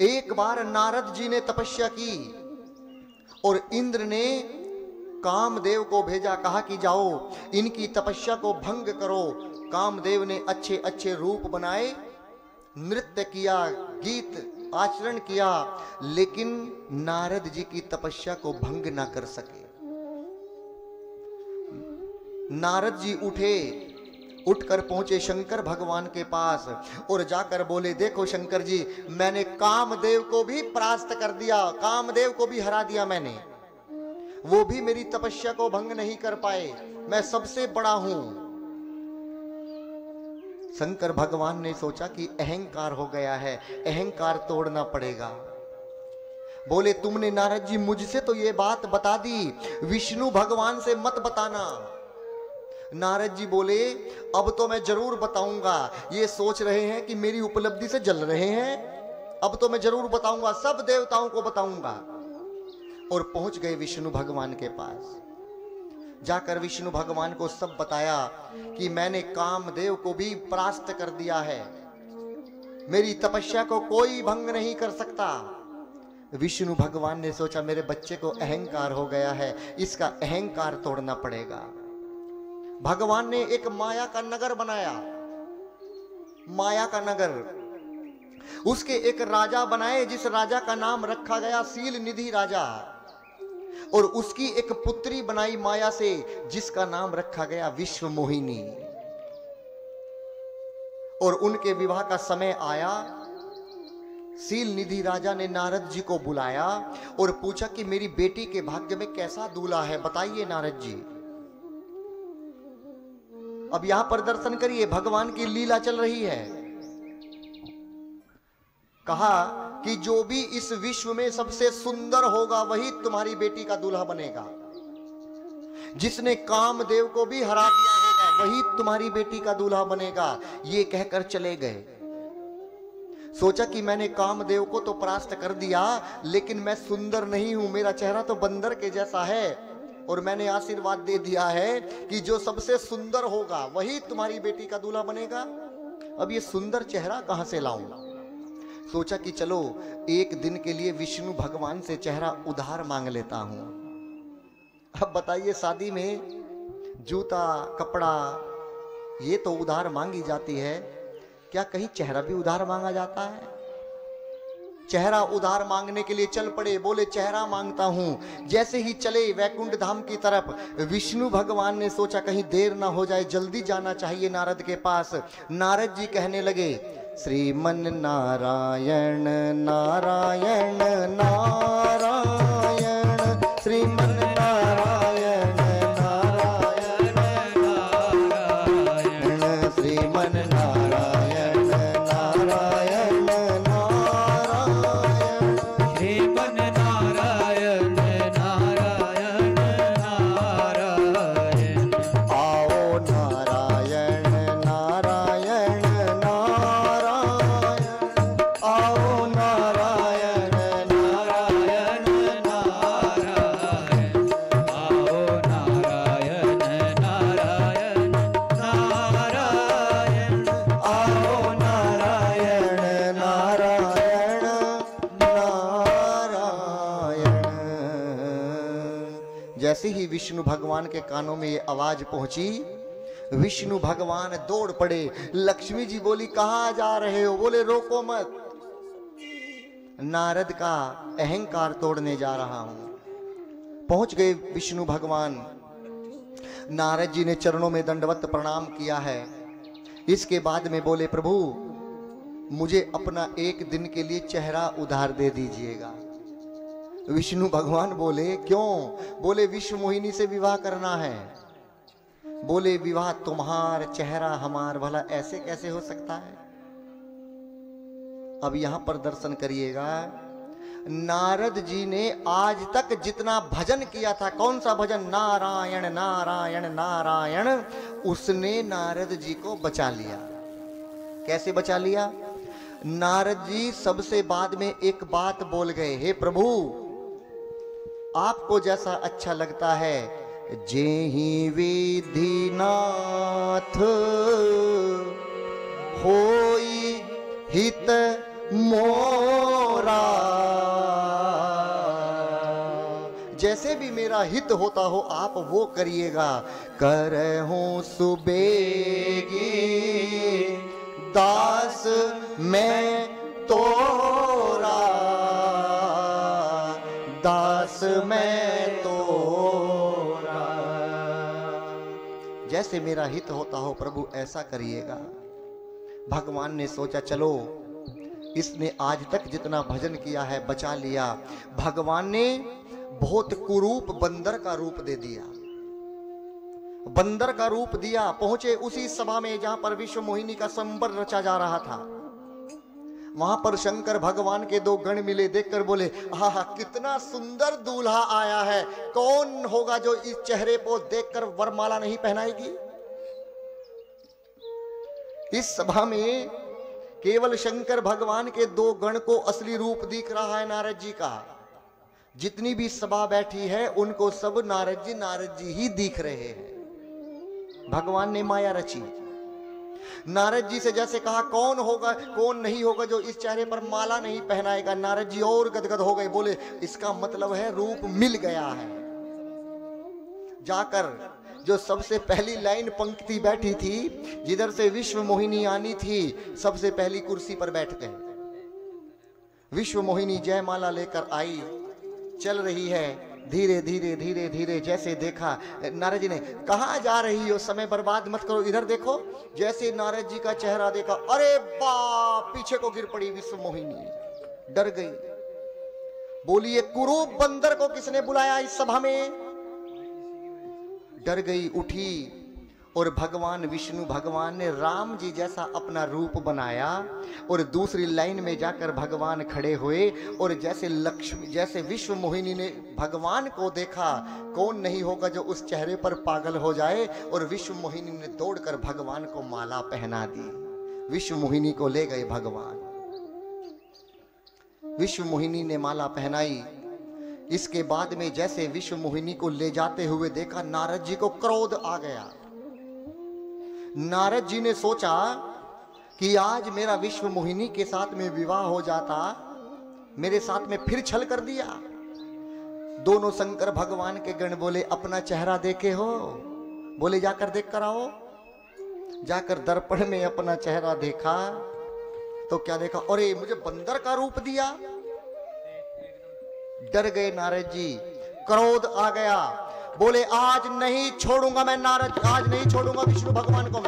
एक बार नारद जी ने तपस्या की और इंद्र ने कामदेव को भेजा, कहा कि जाओ इनकी तपस्या को भंग करो। कामदेव ने अच्छे अच्छे रूप बनाए, नृत्य किया, गीत आचरण किया, लेकिन नारद जी की तपस्या को भंग ना कर सके। नारद जी उठकर पहुंचे शंकर भगवान के पास और जाकर बोले, देखो शंकर जी, मैंने कामदेव को भी परास्त कर दिया, कामदेव को भी हरा दिया मैंने, वो भी मेरी तपस्या को भंग नहीं कर पाए, मैं सबसे बड़ा हूं। शंकर भगवान ने सोचा कि अहंकार हो गया है, अहंकार तोड़ना पड़ेगा। बोले, तुमने नारद जी मुझसे तो ये बात बता दी, विष्णु भगवान से मत बताना। नारद जी बोले, अब तो मैं जरूर बताऊंगा, ये सोच रहे हैं कि मेरी उपलब्धि से जल रहे हैं, अब तो मैं जरूर बताऊंगा, सब देवताओं को बताऊंगा। और पहुंच गए विष्णु भगवान के पास। जाकर विष्णु भगवान को सब बताया कि मैंने कामदेव को भी परास्त कर दिया है, मेरी तपस्या को कोई भंग नहीं कर सकता। विष्णु भगवान ने सोचा, मेरे बच्चे को अहंकार हो गया है, इसका अहंकार तोड़ना पड़ेगा। भगवान ने एक माया का नगर बनाया, माया का नगर। उसके एक राजा बनाए, जिस राजा का नाम रखा गया शील निधि राजा, और उसकी एक पुत्री बनाई माया से, जिसका नाम रखा गया विश्व मोहिनी। और उनके विवाह का समय आया। शील निधि राजा ने नारद जी को बुलाया और पूछा कि मेरी बेटी के भाग्य में कैसा दूल्हा है, बताइए नारद जी। अब यहां पर दर्शन करिए, भगवान की लीला चल रही है। कहा कि जो भी इस विश्व में सबसे सुंदर होगा वही तुम्हारी बेटी का दूल्हा बनेगा, जिसने कामदेव को भी हरा दिया होगा वही तुम्हारी बेटी का दूल्हा बनेगा। ये कहकर चले गए। सोचा कि मैंने कामदेव को तो परास्त कर दिया, लेकिन मैं सुंदर नहीं हूं, मेरा चेहरा तो बंदर के जैसा है, और मैंने आशीर्वाद दे दिया है कि जो सबसे सुंदर होगा वही तुम्हारी बेटी का दूल्हा बनेगा। अब ये सुंदर चेहरा कहां से लाऊं? सोचा कि चलो एक दिन के लिए विष्णु भगवान से चेहरा उधार मांग लेता हूं। अब बताइए, शादी में जूता कपड़ा ये तो उधार मांगी जाती है, क्या कहीं चेहरा भी उधार मांगा जाता है? चेहरा उधार मांगने के लिए चल पड़े, बोले चेहरा मांगता हूं। जैसे ही चले वैकुंठ धाम की तरफ, विष्णु भगवान ने सोचा कहीं देर ना हो जाए, जल्दी जाना चाहिए नारद के पास। नारद जी कहने लगे, श्रीमन नारायण नारायण नारायण, श्रीमन नारायण नारायण नारायण, श्रीमन नारायण नारायण नारायण, श्रीमन नारायण नारायण नारायण। आओ नारायण नारायण नारायण, आओ नारायण नारायण नारायण, आओ नारायण नारायण नारायण, आओ नारायण नारायण नारायण। जैसे ही विष्णु भगवान के कानों में ये आवाज पहुंची, विष्णु भगवान दौड़ पड़े। लक्ष्मी जी बोली, कहां जा रहे हो? बोले रोको मत, नारद का अहंकार तोड़ने जा रहा हूं। पहुंच गए विष्णु भगवान। नारद जी ने चरणों में दंडवत प्रणाम किया है। इसके बाद में बोले, प्रभु मुझे अपना एक दिन के लिए चेहरा उधार दे दीजिएगा। विष्णु भगवान बोले, क्यों? बोले विश्व मोहिनी से विवाह करना है। बोले, विवाह तुम्हार चेहरा हमार, भला ऐसे कैसे हो सकता है? अब यहां पर दर्शन करिएगा, नारद जी ने आज तक जितना भजन किया था, कौन सा भजन? नारायण नारायण नारायण, उसने नारद जी को बचा लिया। कैसे बचा लिया? नारद जी सबसे बाद में एक बात बोल गए, हे प्रभु आपको जैसा अच्छा लगता है, जेहि विधि नाथ होई हित मोरा। जैसे भी मेरा हित होता हो आप वो करिएगा। करहूं सुबेगी दास मैं तोरा, दास मैं तोरा। जैसे मेरा हित होता हो प्रभु ऐसा करिएगा। भगवान ने सोचा चलो इसने आज तक जितना भजन किया है बचा लिया। भगवान ने बहुत कुरूप बंदर का रूप दे दिया, बंदर का रूप दिया। पहुंचे उसी सभा में जहां पर विश्व मोहिनी का संबर रचा जा रहा था। वहां पर शंकर भगवान के दो गण मिले, देखकर बोले आहा कितना सुंदर दूल्हा आया है, कौन होगा जो इस चेहरे को देखकर वरमाला नहीं पहनाएगी। इस सभा में केवल शंकर भगवान के दो गण को असली रूप दिख रहा है नारद जी का। जितनी भी सभा बैठी है उनको सब नारद जी ही दिख रहे हैं। भगवान ने माया रची। नारद जी से जैसे कहा कौन होगा कौन नहीं होगा जो इस चेहरे पर माला नहीं पहनाएगा। नारद जी और गदगद हो गए, बोले इसका मतलब है रूप मिल गया है। जाकर जो सबसे पहली लाइन पंक्ति बैठी थी, जिधर से विश्व मोहिनी आनी थी, सबसे पहली कुर्सी पर बैठ गए। विश्व मोहिनी जयमाला लेकर आई, चल रही है धीरे धीरे धीरे धीरे। जैसे देखा नारद जी ने, कहां जा रही हो, समय बर्बाद मत करो, इधर देखो। जैसे नारद जी का चेहरा देखा, अरे बाप, पीछे को गिर पड़ी विश्व मोहिनी, डर गई। बोली ये कुरूप बंदर को किसने बुलाया इस सभा में। डर गई, उठी और भगवान विष्णु भगवान ने राम जी जैसा अपना रूप बनाया और दूसरी लाइन में जाकर भगवान खड़े हुए। और जैसे विश्व मोहिनी ने भगवान को देखा, कौन नहीं होगा जो उस चेहरे पर पागल हो जाए। और विश्व मोहिनी ने दौड़कर भगवान को माला पहना दी। विश्व मोहिनी को ले गए भगवान। विश्व मोहिनी ने माला पहनाई। इसके बाद में जैसे विश्व मोहिनी को ले जाते हुए देखा, नारद जी को क्रोध आ गया। नारद जी ने सोचा कि आज मेरा विश्व मोहिनी के साथ में विवाह हो जाता, मेरे साथ में फिर छल कर दिया। दोनों शंकर भगवान के गण बोले अपना चेहरा देखे हो, बोले जाकर देख कर आओ। जाकर दर्पण में अपना चेहरा देखा तो क्या देखा, अरे मुझे बंदर का रूप दिया। डर गए नारद जी, क्रोध आ गया। बोले आज नहीं छोड़ूंगा मैं नारद, आज नहीं छोड़ूंगा विष्णु भगवान को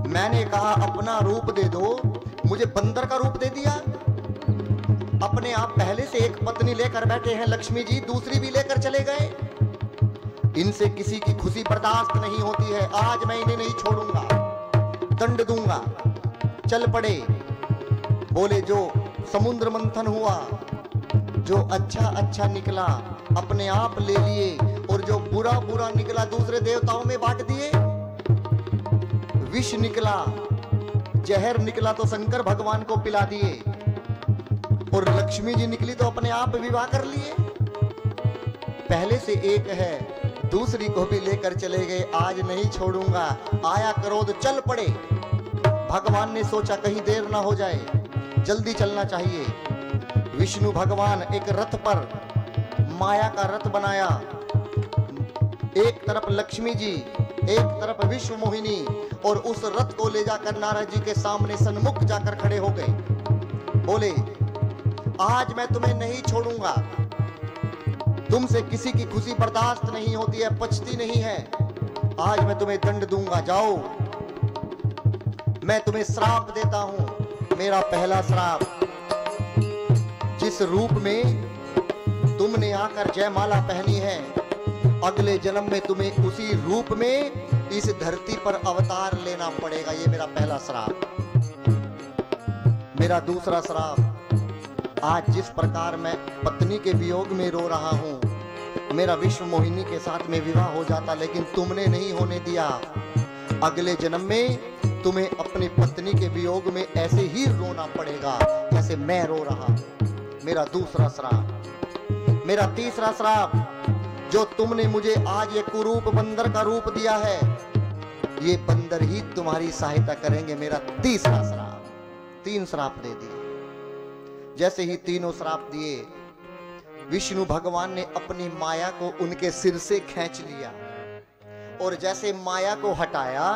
मैंने कहा अपना रूप दे दो, मुझे बंदर का रूप दे दिया। अपने आप पहले से एक पत्नी लेकर बैठे हैं लक्ष्मी जी, दूसरी भी लेकर चले गए। इनसे किसी की खुशी बर्दाश्त नहीं होती है। आज मैं इन्हें नहीं छोड़ूंगा, दंड दूंगा। चल पड़े। बोले जो समुद्र मंथन हुआ, जो अच्छा अच्छा निकला अपने आप ले लिए, और जो बुरा बुरा निकला दूसरे देवताओं में बांट दिए। विष निकला, जहर निकला तो शंकर भगवान को पिला दिए, और लक्ष्मी जी निकली तो अपने आप विवाह कर लिए। पहले से एक है, दूसरी को भी लेकर चले गए। आज नहीं छोड़ूंगा। आया क्रोध, चल पड़े। भगवान ने सोचा कहीं देर ना हो जाए, जल्दी चलना चाहिए। विष्णु भगवान एक रथ पर माया का रथ बनाया। एक तरफ लक्ष्मी जी, एक तरफ विश्व मोहिनी, और उस रथ को ले जाकर नारद जी के सामने सन्मुख जाकर खड़े हो गए। बोले आज मैं तुम्हें नहीं छोड़ूंगा, तुमसे किसी की खुशी बर्दाश्त नहीं होती है, पचती नहीं है। आज मैं तुम्हें दंड दूंगा, जाओ। मैं तुम्हें श्राप देता हूं। मेरा पहला श्राप, जिस रूप में तुमने आकर जयमाला पहनी है, अगले जन्म में तुम्हें उसी रूप में इस धरती पर अवतार लेना पड़ेगा। ये मेरा पहला श्राप। मेरा दूसरा श्राप, आज जिस प्रकार मैं पत्नी के वियोग में रो रहा हूं, मेरा विश्व मोहिनी के साथ में विवाह हो जाता, लेकिन तुमने नहीं होने दिया। अगले जन्म में तुम्हें अपनी पत्नी के वियोग में ऐसे ही रोना पड़ेगा जैसे मैं रो रहा हूं। मेरा दूसरा श्राप। मेरा तीसरा श्राप, जो तुमने मुझे आज ये कुरूप बंदर का रूप दिया है, ये बंदर ही तुम्हारी सहायता करेंगे। मेरा तीसरा श्राप। 3 श्राप दे दिए। जैसे ही तीनों श्राप दिए, विष्णु भगवान ने अपनी माया को उनके सिर से खींच लिया, और जैसे माया को हटाया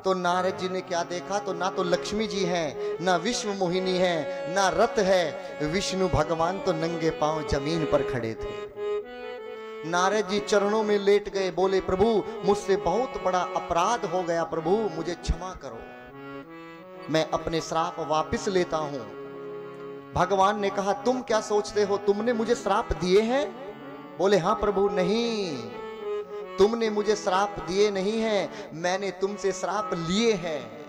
तो नारद जी ने क्या देखा, तो ना तो लक्ष्मी जी हैं, ना विश्व मोहिनी है, ना रथ है, विष्णु भगवान तो नंगे पांव जमीन पर खड़े थे। नारद जी चरणों में लेट गए, बोले प्रभु मुझसे बहुत बड़ा अपराध हो गया, प्रभु मुझे क्षमा करो, मैं अपने श्राप वापस लेता हूं। भगवान ने कहा तुम क्या सोचते हो, तुमने मुझे श्राप दिए हैं? बोले हाँ प्रभु, नहीं तुमने मुझे श्राप दिए नहीं हैं, मैंने तुमसे श्राप लिए हैं।